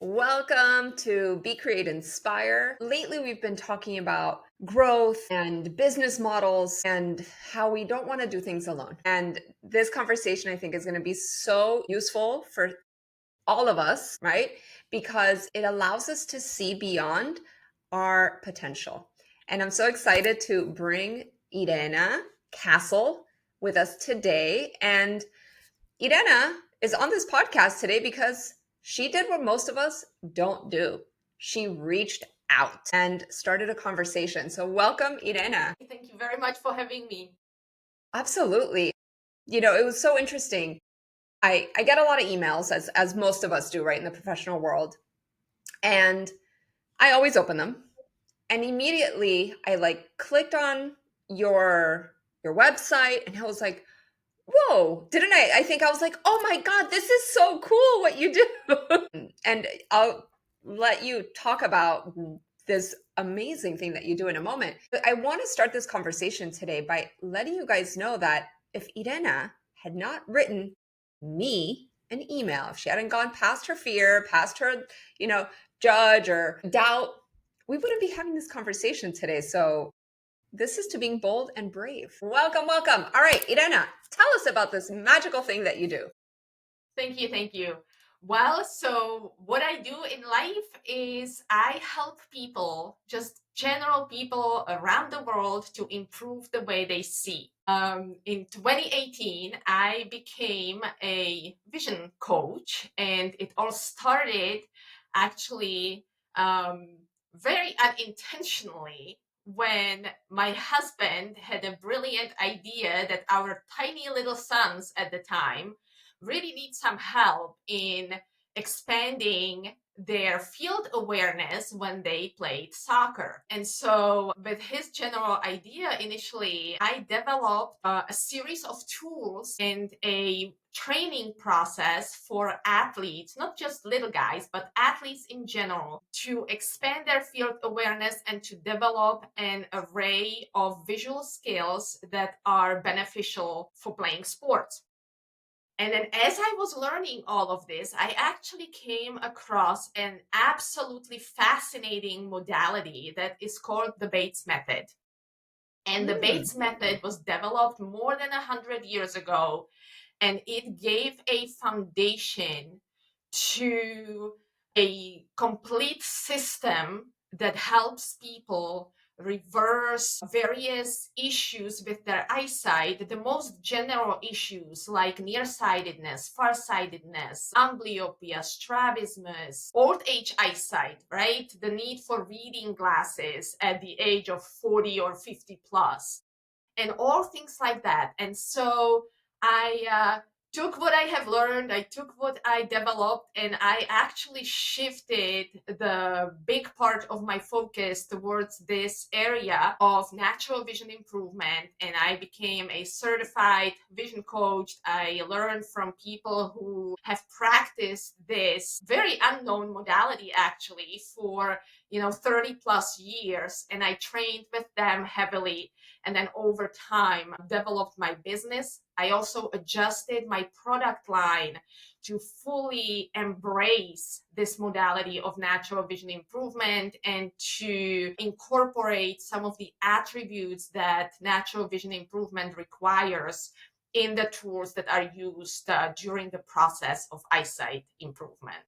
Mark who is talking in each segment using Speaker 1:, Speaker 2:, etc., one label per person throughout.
Speaker 1: Welcome to Be Create Inspire. Lately, we've been talking about growth and business models and how we don't want to do things alone. And this conversation, I think, is going to be so useful for all of us, right? Because it allows us to see beyond our potential. And I'm so excited to bring Irena Castle with us today. And Irena is on this podcast today because she did what most of us don't do. She reached out and started a conversation. So, welcome, Irena.
Speaker 2: Thank you very much for having me.
Speaker 1: Absolutely. It was so interesting. I get a lot of emails, as most of us do, right, in the professional world. And I always open them. And immediately I clicked on your website and I was like, whoa, didn't I think I was like, oh my God, this is so cool what you do. And I'll let you talk about this amazing thing that you do in a moment. But I want to start this conversation today by letting you guys know that if Irena had not written me an email, if she hadn't gone past her fear, past her, judge or doubt, we wouldn't be having this conversation today. So this is to being bold and brave. Welcome, welcome. All right, Irena, tell us about this magical thing that you do.
Speaker 2: Thank you. Thank you. Well, so what I do in life is I help people, just general people around the world, to improve the way they see. In 2018, I became a vision coach, and it all started actually very unintentionally when my husband had a brilliant idea that our tiny little sons at the time really need some help in expanding their field awareness when they played soccer. And so, with his general idea, initially, I developed a series of tools and a training process for athletes, not just little guys, but athletes in general, to expand their field awareness and to develop an array of visual skills that are beneficial for playing sports. And then, as I was learning all of this, I actually came across an absolutely fascinating modality that is called the Bates Method. And the
Speaker 1: Mm.
Speaker 2: Bates Method was developed more than 100 years ago, and it gave a foundation to a complete system that helps people reverse various issues with their eyesight, the most general issues like nearsightedness, farsightedness, amblyopia, strabismus, old age eyesight, right? The need for reading glasses at the age of 40 or 50 plus and all things like that. And so I took what I have learned, I took what I developed, and I actually shifted the big part of my focus towards this area of natural vision improvement. And I became a certified vision coach. I learned from people who have practiced this very unknown modality actually for 30 plus years, and I trained with them heavily, and then over time developed my business. I also adjusted my product line to fully embrace this modality of natural vision improvement and to incorporate some of the attributes that natural vision improvement requires in the tools that are used during the process of eyesight improvement.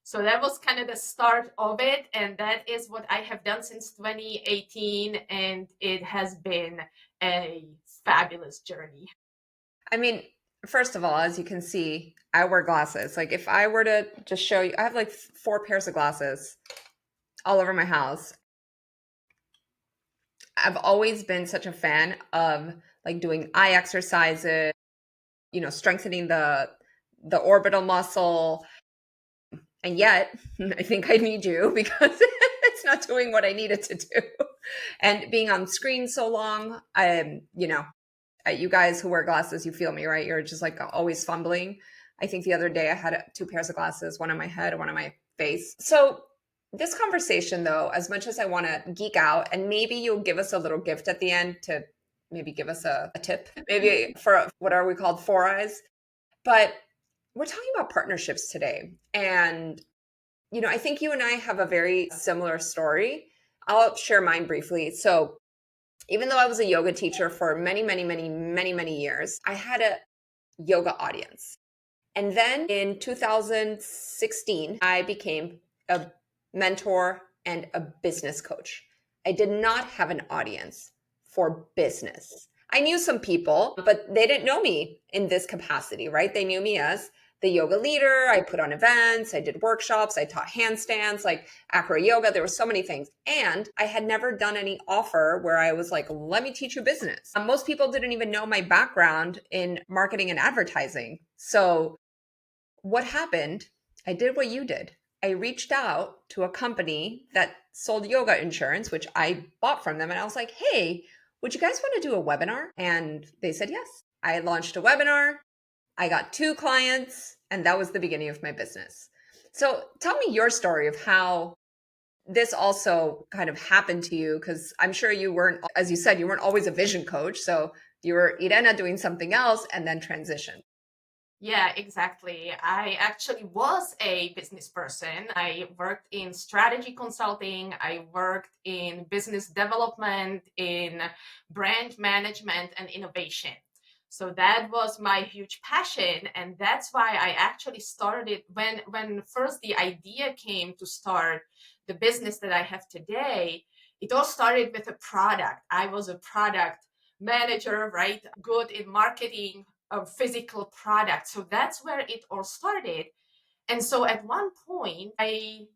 Speaker 2: So that was kind of the start of it. And that is what I have done since 2018. And it has been a fabulous journey.
Speaker 1: I mean, first of all, as you can see, I wear glasses. Like if I were to just show you, I have like 4 pairs of glasses all over my house. I've always been such a fan of like doing eye exercises, strengthening the orbital muscle. And yet, I think I need you because it's not doing what I need it to do. And being on screen so long, you guys who wear glasses, you feel me, right? You're just like always fumbling. I think the other day I had 2 pairs of glasses, one on my head, one on my face. So this conversation, though, as much as I want to geek out, and maybe you'll give us a little gift at the end to maybe give us a tip, maybe for what are we called, 4 eyes. But we're talking about partnerships today. And I think you and I have a very similar story. I'll share mine briefly. So, even though I was a yoga teacher for many, many, many, many, many years, I had a yoga audience. And then in 2016, I became a mentor and a business coach. I did not have an audience for business. I knew some people, but they didn't know me in this capacity, right? They knew me as the yoga leader. I put on events, I did workshops, I taught handstands, like acro yoga. There were so many things. And I had never done any offer where I was like, let me teach you business. Most people didn't even know my background in marketing and advertising. So what happened? I did what you did. I reached out to a company that sold yoga insurance, which I bought from them. And I was like, hey, would you guys want to do a webinar? And they said yes. I launched a webinar. I got 2 clients, and that was the beginning of my business. So tell me your story of how this also kind of happened to you, because I'm sure you weren't, as you said, you weren't always a vision coach. So you were Irena doing something else and then transition.
Speaker 2: Yeah, exactly. I actually was a business person. I worked in strategy consulting, I worked in business development, in brand management and innovation. So that was my huge passion, and that's why I actually started when first the idea came to start the business that I have today. It all started with a product. I was a product manager, right? Good in marketing, a physical product. So that's where it all started. And so at one point, I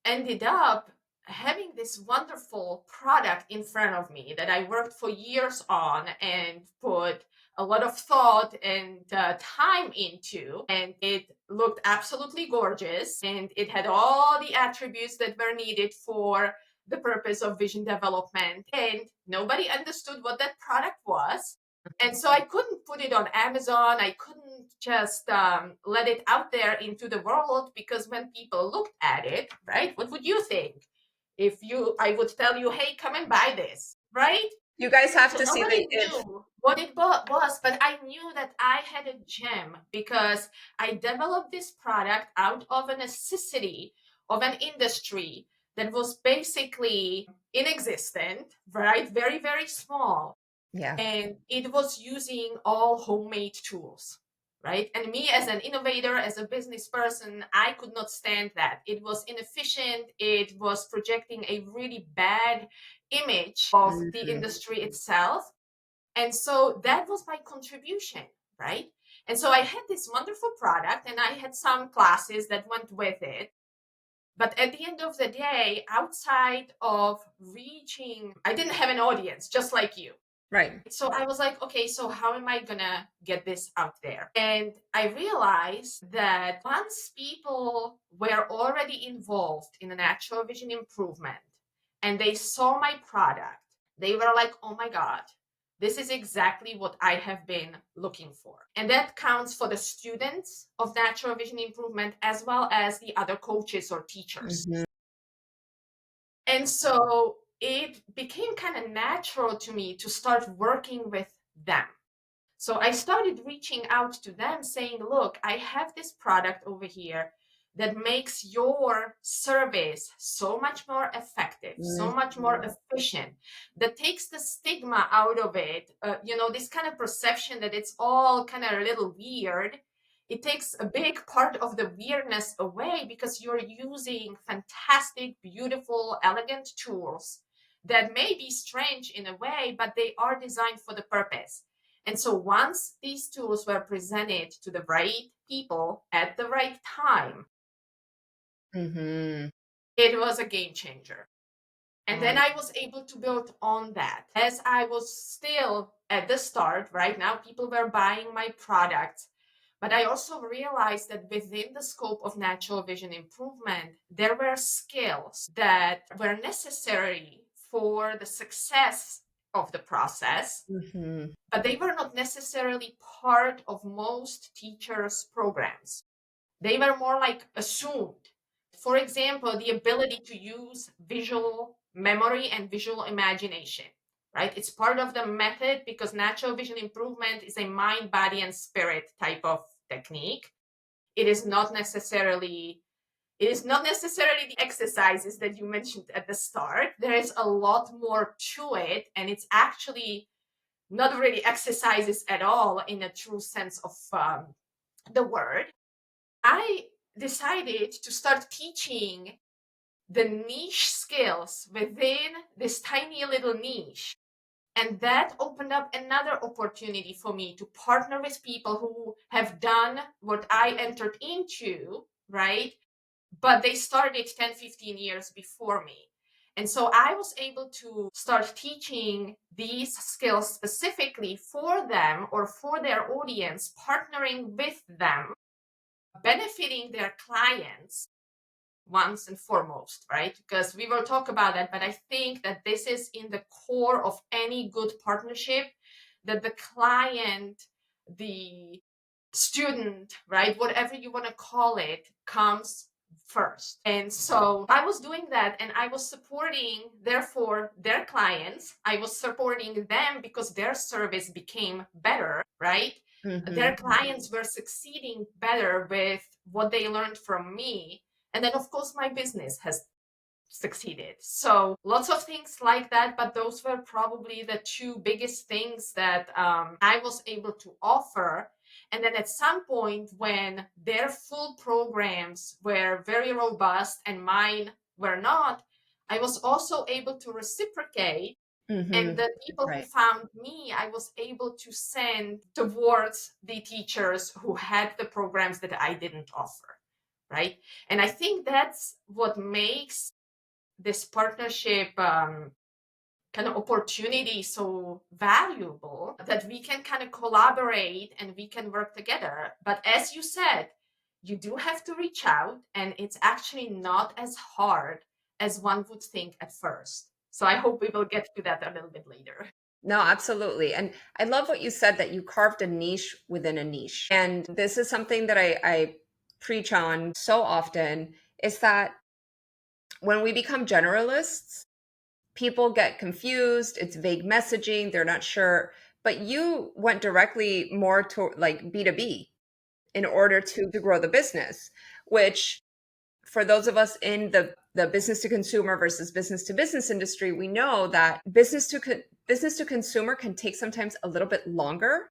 Speaker 2: ended up having this wonderful product in front of me that I worked for years on and put a lot of thought and time into. And it looked absolutely gorgeous. And it had all the attributes that were needed for the purpose of vision development. And nobody understood what that product was. And so I couldn't put it on Amazon. I couldn't just let it out there into the world, because when people looked at it, right, what would you think if I would tell you, hey, come and buy this, right?
Speaker 1: You guys have
Speaker 2: So
Speaker 1: to see
Speaker 2: nobody
Speaker 1: the if.
Speaker 2: knew what it was, but I knew that I had a gem because I developed this product out of a necessity of an industry that was basically inexistent, right? Very, very small,
Speaker 1: Yeah.
Speaker 2: and it was using all homemade tools, right? And me as an innovator, as a business person, I could not stand that. It was inefficient. It was projecting a really bad image of the
Speaker 1: Mhm.
Speaker 2: industry itself. And so that was my contribution, right? And so I had this wonderful product and I had some classes that went with it. But at the end of the day, outside of reaching, I didn't have an audience, just like you.
Speaker 1: Right.
Speaker 2: So I was like, okay, so how am I gonna get this out there? And I realized that once people were already involved in a natural vision improvement and they saw my product, they were like, oh my God, this is exactly what I have been looking for. And that counts for the students of natural vision improvement as well as the other coaches or teachers.
Speaker 1: Mhm.
Speaker 2: And so it became kind of natural to me to start working with them. So I started reaching out to them saying, look, I have this product over here that makes your service so much more effective, so much more efficient, that takes the stigma out of it. This kind of perception that it's all kind of a little weird. It takes a big part of the weirdness away because you're using fantastic, beautiful, elegant tools that may be strange in a way, but they are designed for the purpose. And so once these tools were presented to the right people at the right time,
Speaker 1: Mhm.
Speaker 2: it was a game changer. And then
Speaker 1: Um,
Speaker 2: I was able to build on that. As I was still at the start, right now, people were buying my products. But I also realized that within the scope of natural vision improvement, there were skills that were necessary for the success of the process,
Speaker 1: mhm.
Speaker 2: but they were not necessarily part of most teachers' programs. They were more like assumed. For example, the ability to use visual memory and visual imagination, right? It's part of the method because natural vision improvement is a mind, body, and spirit type of technique. It is not necessarily It is not necessarily the exercises that you mentioned at the start. There is a lot more to it, and it's actually not really exercises at all in a true sense of the word. I decided to start teaching the niche skills within this tiny little niche. And that opened up another opportunity for me to partner with people who have done what I entered into, right? But they started 10, 15 years before me. And so I was able to start teaching these skills specifically for them or for their audience, partnering with them, benefiting their clients once and foremost, right? Because we will talk about that, but I think that this is in the core of any good partnership, that the client, the student, right, whatever you want to call it, comes first. And so I was doing that, and I was supporting, therefore, their clients. I was supporting them because their service became better, right? Their clients were succeeding better with what they learned from me. And then, of course, my business has succeeded. So lots of things like that, but those were probably the two biggest things that I was able to offer. And then at some point, when their full programs were very robust and mine were not, I was also able to reciprocate. And
Speaker 1: Mm-hmm.
Speaker 2: the people who
Speaker 1: Right.
Speaker 2: found me, I was able to send towards the teachers who had the programs that I didn't offer, right? And I think that's what makes this partnership kind of opportunity so valuable, that we can kind of collaborate and we can work together. But as you said, you do have to reach out, and it's actually not as hard as one would think at first. So I hope we will get to that a little bit later.
Speaker 1: No, absolutely. And I love what you said that you carved a niche within a niche. And this is something that I preach on so often is that when we become generalists, people get confused. It's vague messaging. They're not sure. But you went directly more to like B2B in order to grow the business, which for those of us in the business to consumer versus business to business industry, we know that business to consumer can take sometimes a little bit longer.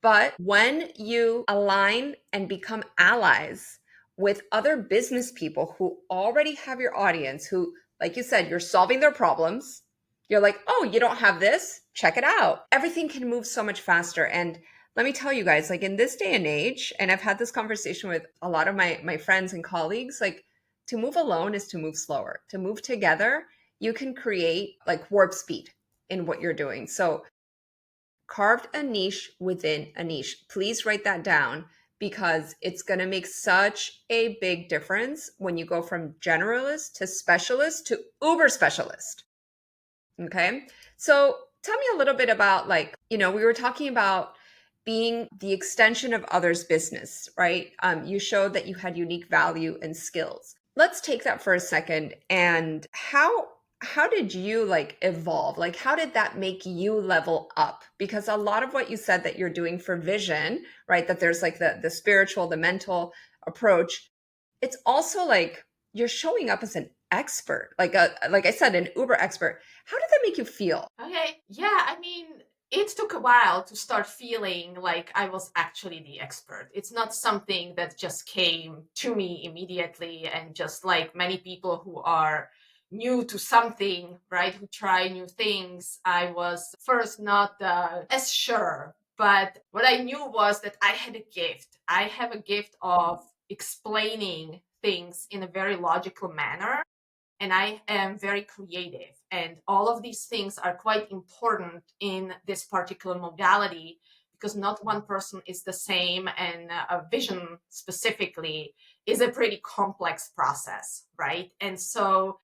Speaker 1: But when you align and become allies with other business people who already have your audience, who, like you said, you're solving their problems, you're like, oh, you don't have this? Check it out. Everything can move so much faster. And let me tell you guys, like in this day and age, and I've had this conversation with a lot of my friends and colleagues, like to move alone is to move slower. To move together, you can create like warp speed in what you're doing. So carved a niche within a niche. Please write that down because it's going to make such a big difference when you go from generalist to specialist to uber specialist. Okay. So tell me a little bit about like, we were talking about being the extension of others' business, right? You showed that you had unique value and skills. Let's take that for a second. And how did you like evolve? Like how did that make you level up? Because a lot of what you said that you're doing for vision, right? That there's like the spiritual, the mental approach. It's also like you're showing up as an expert, like I said, an Uber expert. How did that make you feel?
Speaker 2: Okay. Yeah. I mean, it took a while to start feeling like I was actually the expert. It's not something that just came to me immediately. And just like many people who are new to something, right, who try new things, I was first not as sure. But what I knew was that I had a gift. I have a gift of explaining things in a very logical manner, and I am very creative. And all of these things are quite important in this particular modality because not one person is the same, and a vision specifically is a pretty complex process, right? And so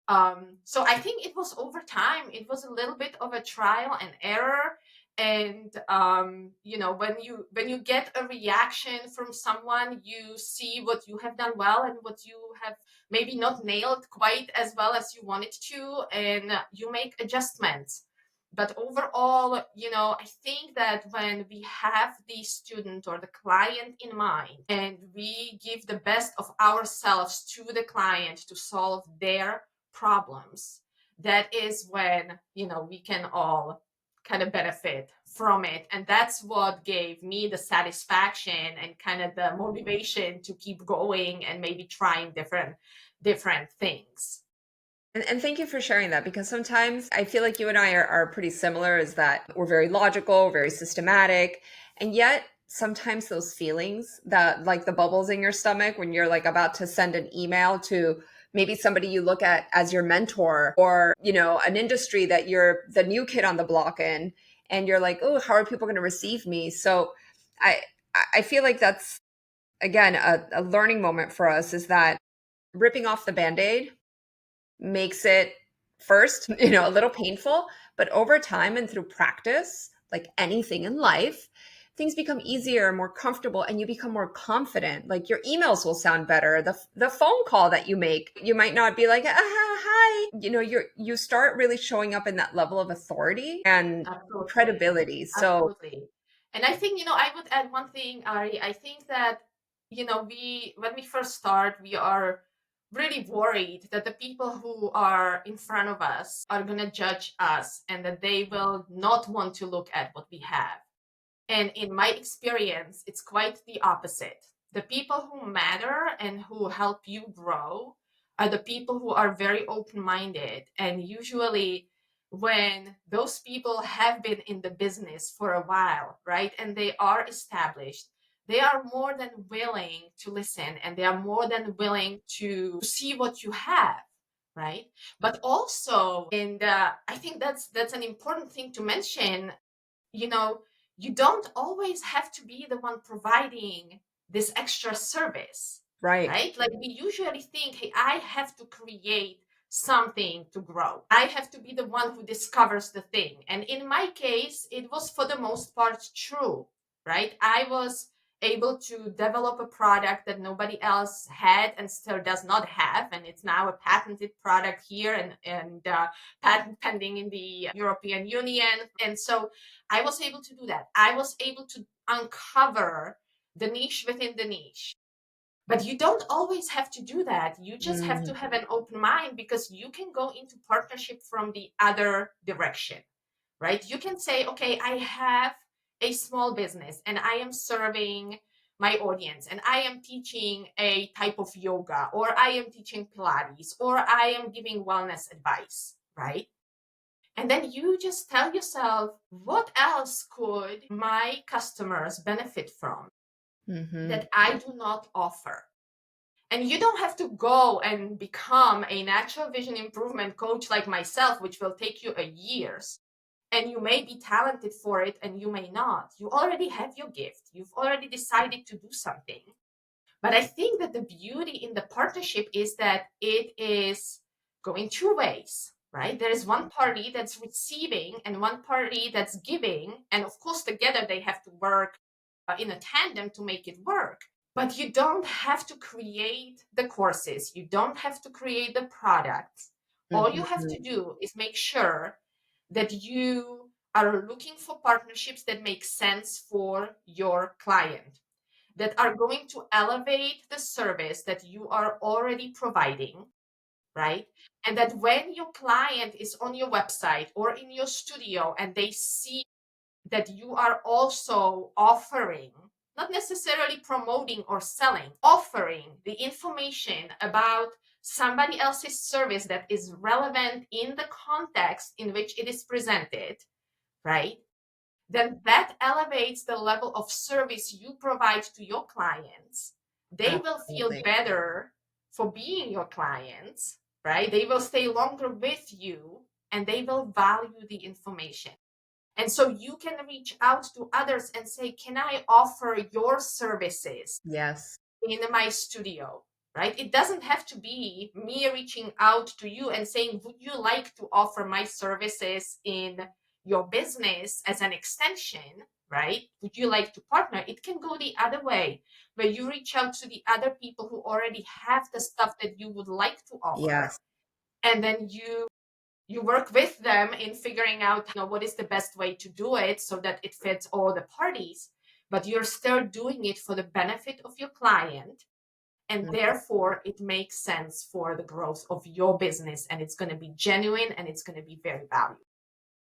Speaker 2: I think it was over time. It was a little bit of a trial and error. And when you get a reaction from someone, you see what you have done well and what you have maybe not nailed quite as well as you wanted to, and you make adjustments. But overall, I think that when we have the student or the client in mind and we give the best of ourselves to the client to solve their problems, that is when, we can all kind of benefit from it. And that's what gave me the satisfaction and kind of the motivation to keep going and maybe trying different things.
Speaker 1: And thank you for sharing that, because sometimes I feel like you and I are pretty similar, is that we're very logical, very systematic, and yet sometimes those feelings, that like the bubbles in your stomach when you're like about to send an email to maybe somebody you look at as your mentor, or an industry that you're the new kid on the block in, and you're like, oh, how are people going to receive me? So I I feel like that's, again, a learning moment for us, is that ripping off the band-aid makes it first, a little painful, but over time and through practice, like anything in life, things become easier, more comfortable, and you become more confident. Like your emails will sound better. The phone call that you make, you might not be like, hi. You start really showing up in that level of authority and
Speaker 2: Absolutely.
Speaker 1: credibility. So,
Speaker 2: Absolutely. And I think, I would add one thing, Ari. I think that, when we first start, we are really worried that the people who are in front of us are going to judge us and that they will not want to look at what we have. And in my experience, it's quite the opposite. The people who matter and who help you grow are the people who are very open minded. And usually, when those people have been in the business for a while, right, and they are established, they are more than willing to listen and they are more than willing to see what you have. Right. But also, and I think that's an important thing to mention, you know, you don't always have to be the one providing this extra service,
Speaker 1: right.
Speaker 2: right? Like we usually think, hey, I have to create something to grow. I have to be the one who discovers the thing. And in my case, it was for the most part true, right? I was able to develop a product that nobody else had and still does not have, and it's now a patented product here and patent pending in the European Union. And so I was able to do that. I was able to uncover the niche within the niche. But you don't always have to do that. You just have
Speaker 1: Mm,
Speaker 2: to have an open mind because you can go into partnership from the other direction, right? You can say, okay, I have a small business and I am serving my audience and I am teaching a type of yoga, or I am teaching Pilates, or I am giving wellness advice, right? And then you just tell yourself, what else could my customers benefit from
Speaker 1: mhm.
Speaker 2: that I do not offer? And you don't have to go and become a natural vision improvement coach like myself, which will take you a years. And you may be talented for it and you may not. You already have your gift. You've already decided to do something. But I think that the beauty in the partnership is that it is going two ways, right? There is one party that's receiving and one party that's giving. And of course, together they have to work in a tandem to make it work. But you don't have to create the courses, you don't have to create the products. All you have
Speaker 1: Mhm.
Speaker 2: to do is make sure that you are looking for partnerships that make sense for your client, that are going to elevate the service that you are already providing, right? And that when your client is on your website or in your studio and they see that you are also offering, not necessarily promoting or selling, offering the information about somebody else's service that is relevant in the context in which it is presented, right? Then that elevates the level of service you provide to your clients. They will feel
Speaker 1: Absolutely.
Speaker 2: better for being your clients, right? They will stay longer with you and they will value the information. And so you can reach out to others and say, can I offer your services
Speaker 1: Yes.
Speaker 2: in my studio? Right? It doesn't have to be me reaching out to you and saying, would you like to offer my services in your business as an extension? Right? Would you like to partner? It can go the other way, where you reach out to the other people who already have the stuff that you would like to offer.
Speaker 1: Yes.
Speaker 2: And then you You work with them in figuring out, what is the best way to do it so that it fits all the parties, but you're still doing it for the benefit of your client. And therefore, it makes sense for the growth of your business, and it's going to be genuine and it's going to be very valuable.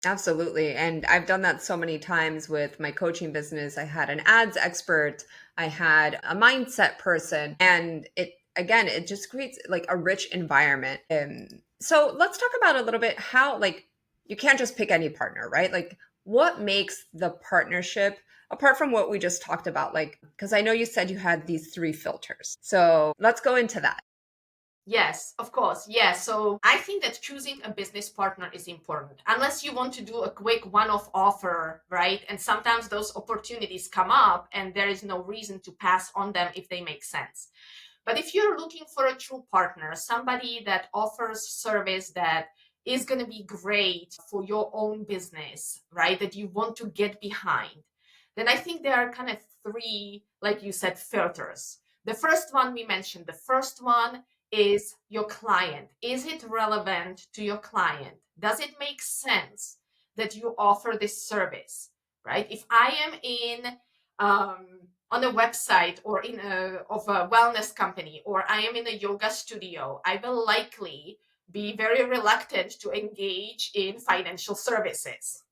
Speaker 1: Absolutely. And I've done that so many times with my coaching business. I had an ads expert, I had a mindset person, and it just creates like a rich environment. And so let's talk about a little bit how, like, you can't just pick any partner, right? Like, what makes the partnership apart from what we just talked about? Like, because I know you said you had these three filters. So let's go into that.
Speaker 2: Yes, of course. Yes. So I think that choosing a business partner is important, unless you want to do a quick one off offer, right? And sometimes those opportunities come up and there is no reason to pass on them if they make sense. But if you're looking for a true partner, somebody that offers service that is going to be great for your own business, right? That you want to get behind, then I think there are kind of three, like you said, filters. The first one we mentioned, the first one is your client. Is it relevant to your client? Does it make sense that you offer this service, right? If I am in on a website or in of a wellness company, or I am in a yoga studio, I will likely be very reluctant to engage in financial services.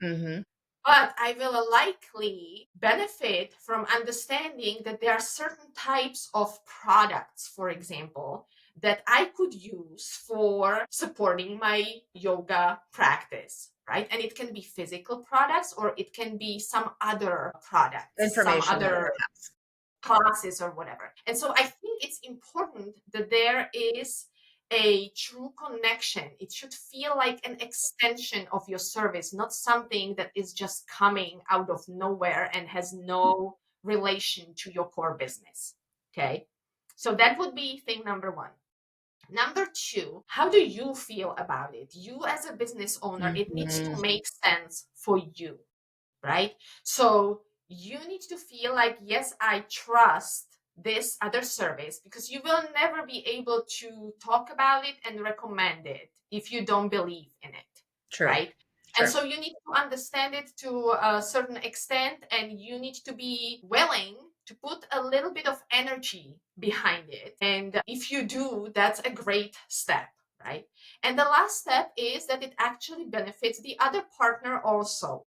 Speaker 1: Hmm.
Speaker 2: But I will likely benefit from understanding that there are certain types of products, for example, that I could use for supporting my yoga practice, right? And it can be physical products or it can be some other products, some
Speaker 1: Informational,
Speaker 2: other
Speaker 1: perhaps.
Speaker 2: classes or whatever. And so I think it's important that there is a true connection. It should feel like an extension of your service, not something that is just coming out of nowhere and has no relation to your core business. Okay. So that would be thing number one. Number two, how do you feel about it? You as a business owner, it needs to
Speaker 1: Hmm.
Speaker 2: make sense for you, right? So you need to feel like, yes, I trust this other service, because you will never be able to talk about it and recommend it if you don't believe in it,
Speaker 1: True.
Speaker 2: right? And
Speaker 1: True.
Speaker 2: so you need to understand it to a certain extent, and you need to be willing to put a little bit of energy behind it. And if you do, that's a great step, right? And the last step is that it actually benefits the other partner also,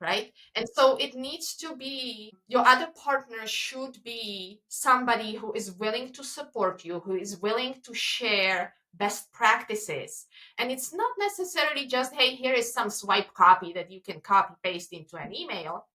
Speaker 2: right? And so it needs to be, your other partner should be somebody who is willing to support you, who is willing to share best practices. And it's not necessarily just, hey, here is some swipe copy that you can copy paste into an email.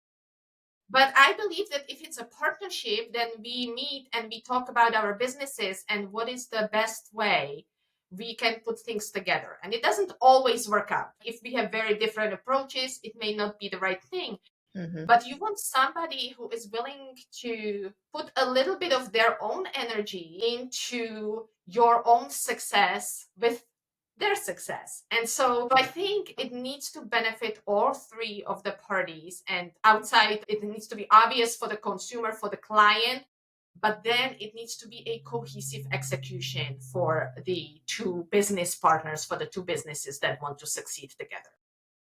Speaker 2: But I believe that if it's a partnership, then we meet and we talk about our businesses and what is the best way we can put things together. And it doesn't always work out. If we have very different approaches, it may not be the right thing.
Speaker 1: Hmm.
Speaker 2: But you want somebody who is willing to put a little bit of their own energy into your own success with their success. And so I think it needs to benefit all three of the parties. And outside, it needs to be obvious for the consumer, for the client, but then it needs to be a cohesive execution for the two business partners, for the two businesses that want to succeed together.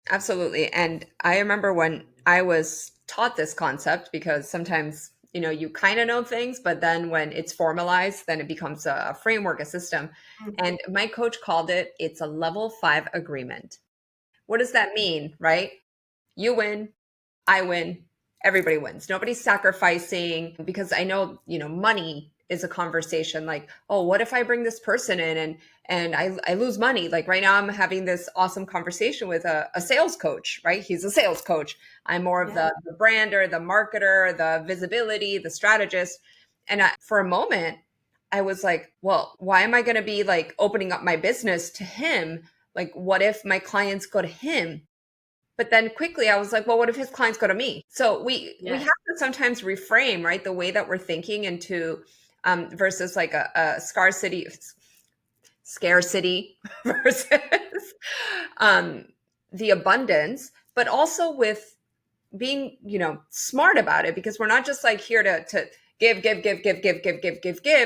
Speaker 1: Absolutely. And I remember when I was taught this concept, because sometimes, you kind of know things, but then when it's formalized, then it becomes a framework, a system.
Speaker 2: Mhm.
Speaker 1: And my coach called it's a level 5 agreement. What does that mean, right? You win, I win, everybody wins. Nobody's sacrificing, because I know, money is a conversation like, oh, what if I bring this person in and I lose money? Like right now I'm having this awesome conversation with a sales coach, right? He's a sales coach. I'm more of
Speaker 2: Yeah.
Speaker 1: the brander, the marketer, the visibility, the strategist. And for a moment, I was like, well, why am I going to be like opening up my business to him? Like, what if my clients go to him? But then quickly I was like, well, what if his clients go to me? So we have
Speaker 2: Yes.
Speaker 1: to sometimes reframe, right, the way that we're thinking into versus like a scarcity versus um, the abundance, but also with being, smart about it, because we're not just like here to give,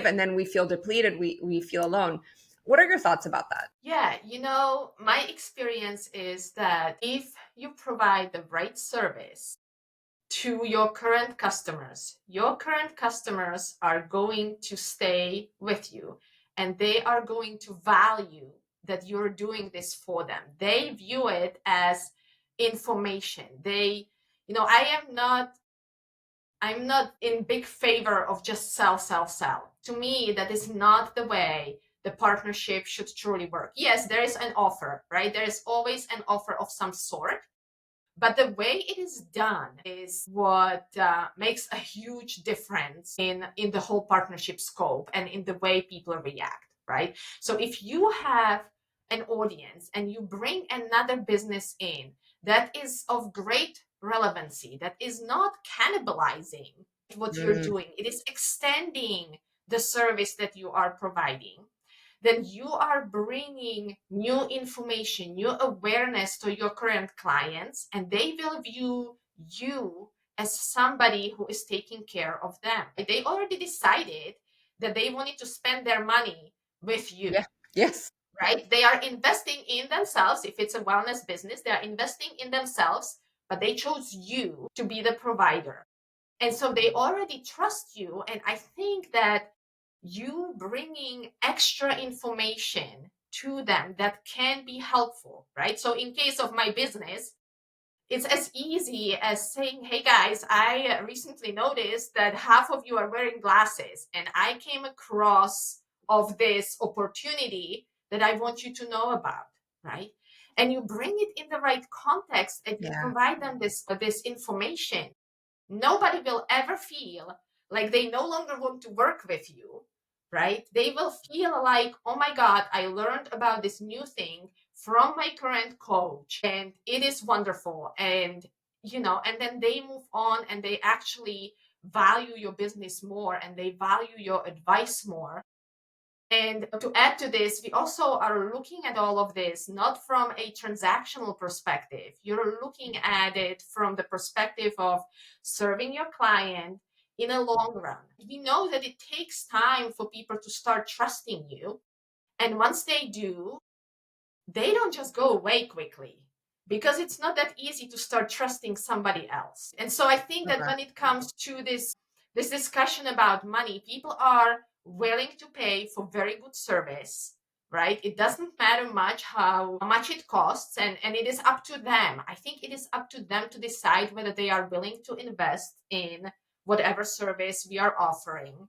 Speaker 1: and then we feel depleted, we feel alone. What are your thoughts about that?
Speaker 2: Yeah, my experience is that if you provide the right service to your current customers are going to stay with you, and they are going to value that you're doing this for them. They view it as information. I'm not in big favor of just sell, sell, sell. To me, that is not the way the partnership should truly work. Yes, there is an offer, right? There is always an offer of some sort, but the way it is done is what makes a huge difference in the whole partnership scope and in the way people react, right? So if you have an audience and you bring another business in that is of great relevancy, that is not cannibalizing what you're
Speaker 1: Mm,
Speaker 2: doing, it is extending the service that you are providing, then you are bringing new information, new awareness to your current clients, and they will view you as somebody who is taking care of them. They already decided that they wanted to spend their money with you,
Speaker 1: yeah. Yes.
Speaker 2: right? They are investing in themselves. If it's a wellness business, they are investing in themselves, but they chose you to be the provider. And so they already trust you. And I think that you bringing extra information to them that can be helpful, right? So in case of my business, it's as easy as saying, hey guys, I recently noticed that half of you are wearing glasses, and I came across of this opportunity that I want you to know about, right? And you bring it in the right context and you
Speaker 1: Yeah.
Speaker 2: provide them this information. Nobody will ever feel like they no longer want to work with you, right? They will feel like, oh my God, I learned about this new thing from my current coach and it is wonderful. And then they move on and they actually value your business more and they value your advice more. And to add to this, we also are looking at all of this not from a transactional perspective. You're looking at it from the perspective of serving your client in a long run. We know that it takes time for people to start trusting you. And once they do, they don't just go away quickly because it's not that easy to start trusting somebody else. And so I think that
Speaker 1: Okay.
Speaker 2: when it comes to this discussion about money, people are willing to pay for very good service, right? It doesn't matter much how much it costs, and it is up to them. I think it is up to them to decide whether they are willing to invest in whatever service we are offering,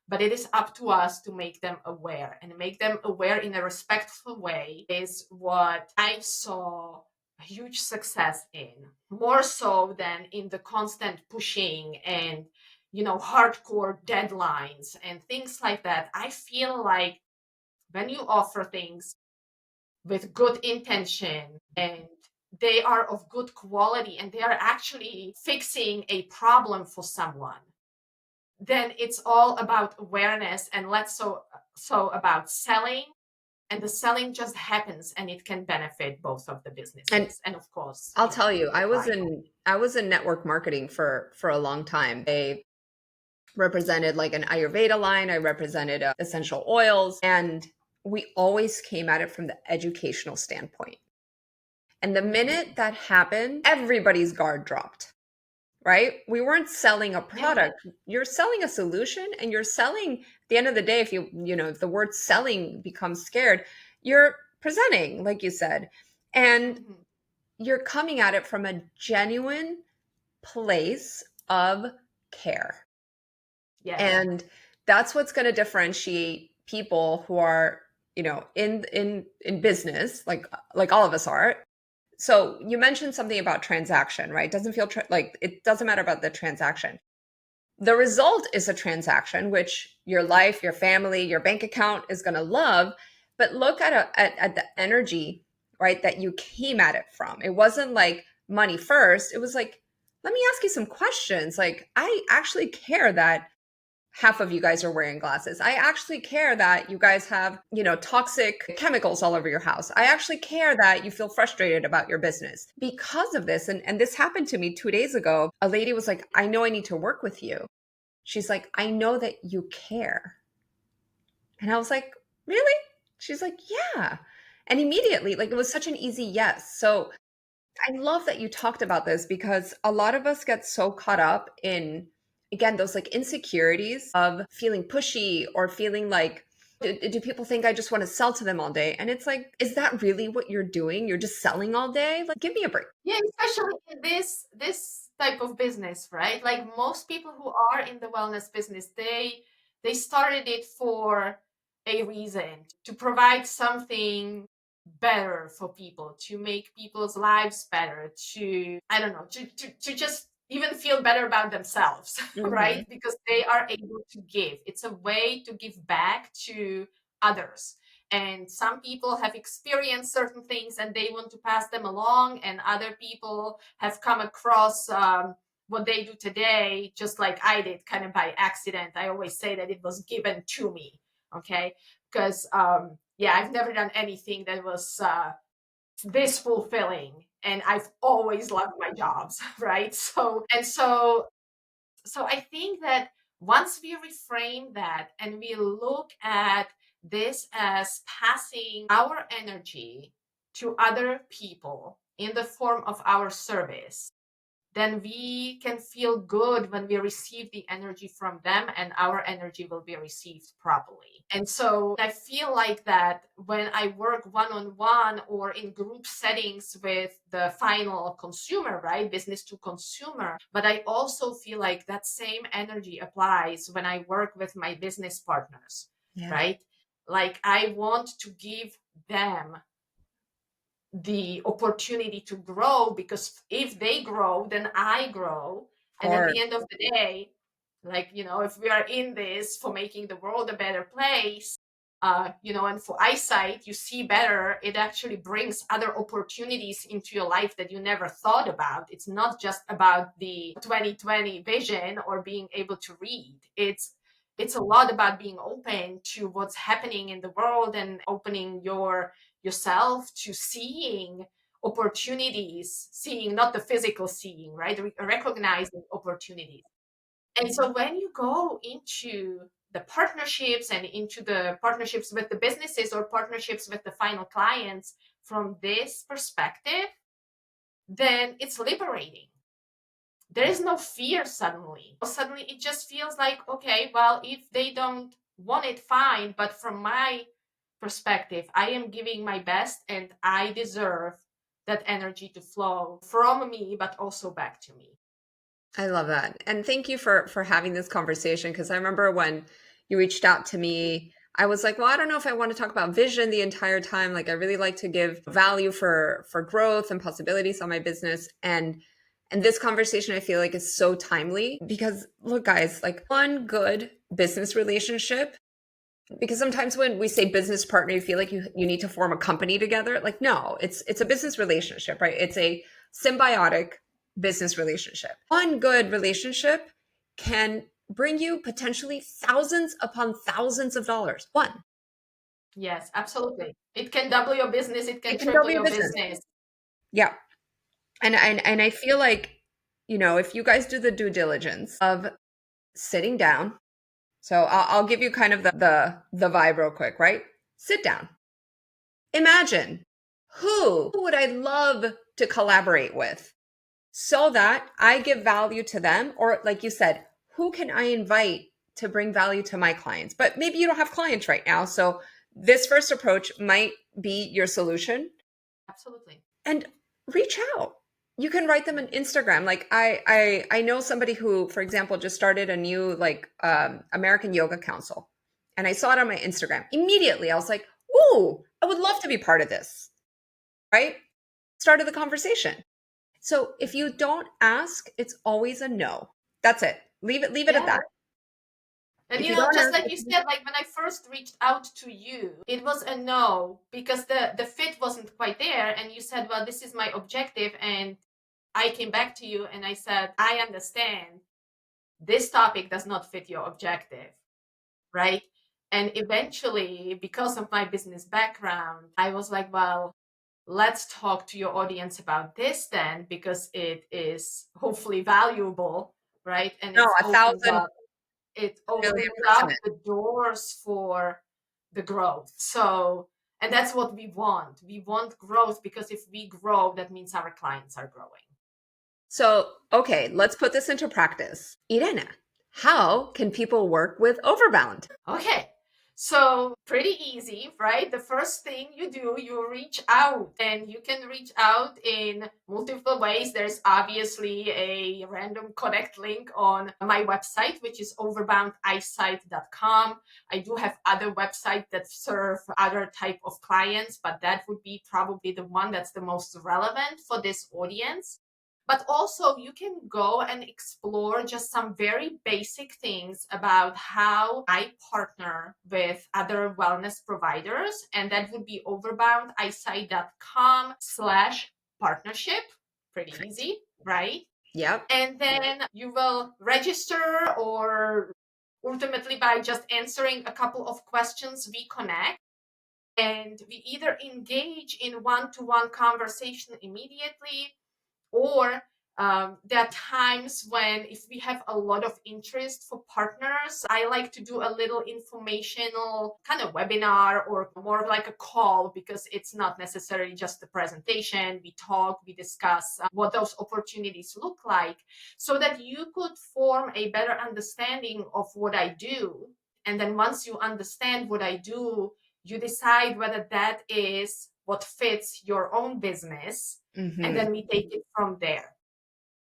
Speaker 2: but it is up to us to make them aware, and make them aware in a respectful way is what I saw a huge success in, more so than in the constant pushing and hardcore deadlines and things like that. I feel like when you offer things with good intention and they are of good quality and they are actually fixing a problem for someone, then it's all about awareness and less so about selling. And the selling just happens and it can benefit both of the
Speaker 1: And
Speaker 2: businesses and of course,
Speaker 1: I'll tell you,
Speaker 2: the client.
Speaker 1: I was in network marketing for a long time. They represented like an Ayurveda line, I represented essential oils, and we always came at it from the educational standpoint. And the minute
Speaker 2: Mhm.
Speaker 1: that happened, everybody's guard dropped, right? We weren't selling a
Speaker 2: Yeah.
Speaker 1: product. You're selling a solution, and you're selling, at the end of the day, if the word selling becomes scared, you're presenting, like you said. And
Speaker 2: Mhm.
Speaker 1: you're coming at it from a genuine place of care.
Speaker 2: Yes.
Speaker 1: And that's what's going to differentiate people who are, in business, like all of us are. So you mentioned something about transaction, right? Doesn't feel like it doesn't matter about the transaction. The result is a transaction, which your life, your family, your bank account is going to love. But look at the energy, right, that you came at it from. It wasn't like money first. It was like, let me ask you some questions. Like, I actually care that half of you guys are wearing glasses. I actually care that you guys have, toxic chemicals all over your house. I actually care that you feel frustrated about your business because of this. And this happened to me 2 days ago. A lady was like, I know I need to work with you. She's like, I know that you care. And I was like, really? She's like, yeah. And immediately, like, it was such an easy yes. So I love that you talked about this because a lot of us get so caught up in, again, those like insecurities of feeling pushy or feeling like, do people think I just want to sell to them all day? And it's like, is that really what you're doing? You're just selling all day? Like, give me a break.
Speaker 2: Yeah, especially in this type of business, right? Like most people who are in the wellness business, they started it for a reason, to provide something better for people, to make people's lives better, to I don't know, to just even feel better about themselves,
Speaker 1: Hmm.
Speaker 2: right? Because they are able to give. It's a way to give back to others, and some people have experienced certain things and they want to pass them along, and other people have come across what they do today just like I did, kind of by accident. I always say that it was given to me, okay? Because yeah, I've never done anything that was this fulfilling, and I've always loved my jobs, right? So I think that once we reframe that and we look at this as passing our energy to other people in the form of our service, then we can feel good when we receive the energy from them, and our energy will be received properly. And so I feel like that when I work one on one or in group settings with the final consumer, right? Business to consumer. But I also feel like that same energy applies when I work with my business partners,
Speaker 1: Yeah.
Speaker 2: right? Like I want to give them the opportunity to grow, because if they grow then I grow.
Speaker 1: Of
Speaker 2: And at
Speaker 1: course.
Speaker 2: the end of the day, like, if we are in this for making the world a better place, and for eyesight, you see better, it actually brings other opportunities into your life that you never thought about. It's not just about the 2020 vision or being able to read. It's a lot about being open to what's happening in the world and opening yourself to seeing opportunities, seeing not the physical seeing, right? Recognizing opportunities. And so when you go into the partnerships and into the partnerships with the businesses or partnerships with the final clients from this perspective, then it's liberating. There is no fear suddenly. Suddenly it just feels like, okay, well, if they don't want it, fine. But from my perspective, I am giving my best and I deserve that energy to flow from me, but also back to me.
Speaker 1: I love that. And thank you for having this conversation because I remember when you reached out to me, I was like, well, I don't know if I want to talk about vision the entire time. Like I really like to give value for growth and possibilities on my business. And this conversation I feel like is so timely because look guys, like one good business relationship, because sometimes when we say business partner you feel like you need to form a company together. Like no, it's a business relationship, right? It's a symbiotic business relationship. One good relationship can bring you potentially thousands upon thousands of dollars. One.
Speaker 2: Yes, absolutely. It can double your business, it can
Speaker 1: It can
Speaker 2: triple
Speaker 1: double your
Speaker 2: your
Speaker 1: business.
Speaker 2: business.
Speaker 1: Yeah. And I feel like, if you guys do the due diligence of sitting down, so I'll give you kind of the vibe real quick, right? Sit down. Imagine who would I love to collaborate with so that I give value to them? Or, like you said, who can I invite to bring value to my clients? But maybe you don't have clients right now. So, this first approach might be your solution
Speaker 2: Absolutely.
Speaker 1: and reach out. You can write them on Instagram. Like I know somebody who, for example, just started a new like American Yoga Council, and I saw it on my Instagram. Immediately, I was like, "Ooh, I would love to be part of this." Right? Started the conversation. So if you don't ask, it's always a no. That's it. Leave it at
Speaker 2: Yeah.
Speaker 1: that.
Speaker 2: And
Speaker 1: If you don't
Speaker 2: just
Speaker 1: ask,
Speaker 2: like you said, like when I first reached out to you, it was a no because the fit wasn't quite there. And you said, well, this is my objective. And I came back to you and I said, I understand this topic does not fit your objective, right? And eventually, because of my business background, I was like, well, let's talk to your audience about this then, because it is hopefully valuable, right? And
Speaker 1: no, a thousand
Speaker 2: it
Speaker 1: million
Speaker 2: opens up
Speaker 1: percent.
Speaker 2: the doors for the growth. So And that's what we want. We want growth, because if we grow, that means our clients are growing.
Speaker 1: So, okay, let's put this into practice. Irena, how can people work with Overbound?
Speaker 2: Okay. So pretty easy, right? The first thing you do, you reach out, and you can reach out in multiple ways. There's obviously a random connect link on my website, which is overboundeyesight.com. I do have other websites that serve other type of clients, but that would be probably the one that's the most relevant for this audience. But also, you can go and explore just some very basic things about how I partner with other wellness providers. And that would be overboundeyesight.com/partnership. Pretty
Speaker 1: Perfect.
Speaker 2: easy, right?
Speaker 1: Yep.
Speaker 2: And then you will register, or ultimately, by just answering a couple of questions, we connect. And we either engage in one-to-one conversation immediately, or there are times when, if we have a lot of interest for partners, I like to do a little informational kind of webinar, or more like a call, because it's not necessarily just the presentation. We talk, we discuss what those opportunities look like, so that you could form a better understanding of what I do. And then once you understand what I do, you decide whether that is what fits your own business, and
Speaker 1: Hmm.
Speaker 2: then we take it from there.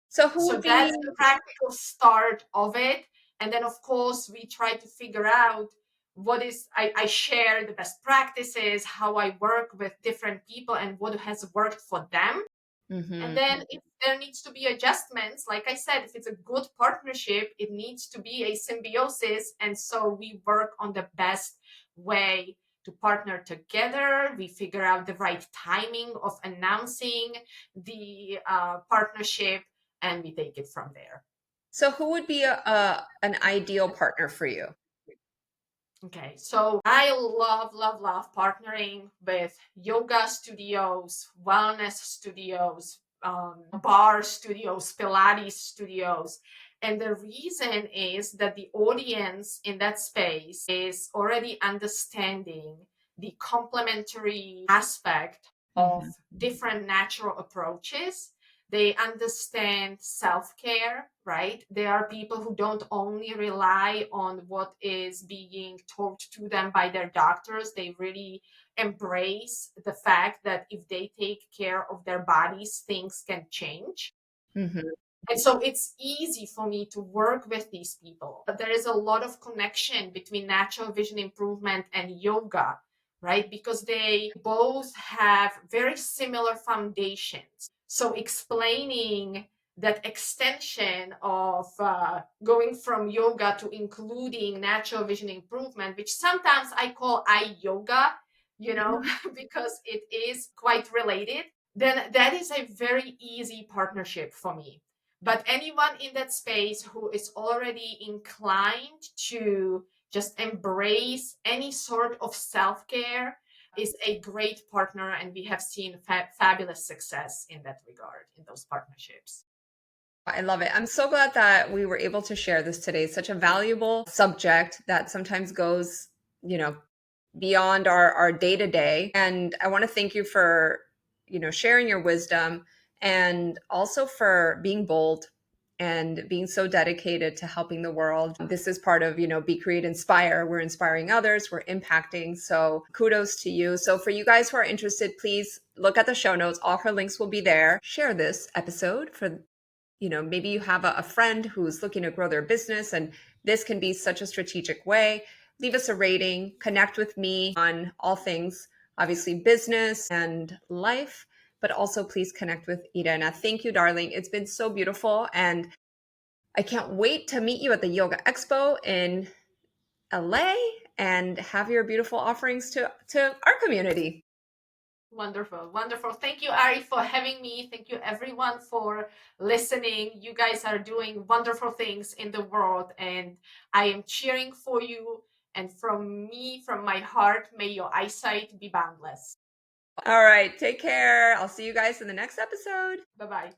Speaker 1: So, who
Speaker 2: So
Speaker 1: would
Speaker 2: that's
Speaker 1: be,
Speaker 2: the practical start of it. And then, of course, we try to figure out I share the best practices, how I work with different people, and what has worked for them. And
Speaker 1: hmm
Speaker 2: then, if there needs to be adjustments, like I said, if it's a good partnership, it needs to be a symbiosis. And so we work on the best way to partner together. We figure out the right timing of announcing the partnership, and we take it from there.
Speaker 1: so who would be an ideal partner for you?
Speaker 2: Okay, so I love, love, love partnering with yoga studios, wellness studios, bar studios, Pilates studios. And the reason is that the audience in that space is already understanding the complementary aspect of
Speaker 1: Hmm.
Speaker 2: different natural approaches. They understand self-care, right? There are people who don't only rely on what is being told to them by their doctors. They really embrace the fact that if they take care of their bodies, things can change.
Speaker 1: Hmm.
Speaker 2: And so it's easy for me to work with these people. But there is a lot of connection between natural vision improvement and yoga, right? Because they both have very similar foundations. So explaining that extension of going from yoga to including natural vision improvement, which sometimes I call eye yoga, because it is quite related, then that is a very easy partnership for me. But anyone in that space who is already inclined to just embrace any sort of self-care is a great partner, and we have seen fabulous success in that regard in those partnerships.
Speaker 1: I love it. I'm so glad that we were able to share this today. Such a valuable subject that sometimes goes, you know, beyond our day to day. And I want to thank you for, sharing your wisdom, and also for being bold and being so dedicated to helping the world. This is part of, Be Create Inspire. We're inspiring others, we're impacting. So kudos to you. So for you guys who are interested, please look at the show notes. All her links will be there. Share this episode for, maybe you have a friend who's looking to grow their business, and this can be such a strategic way. Leave us a rating, connect with me on all things, obviously business and life, but also please connect with Irena. Thank you, darling. It's been so beautiful. And I can't wait to meet you at the Yoga Expo in LA and have your beautiful offerings to our community.
Speaker 2: Wonderful, wonderful. Thank you, Ari, for having me. Thank you, everyone, for listening. You guys are doing wonderful things in the world, and I am cheering for you. And from me, from my heart, may your eyesight be boundless.
Speaker 1: All right, take care. I'll see you guys in the next episode.
Speaker 2: Bye bye.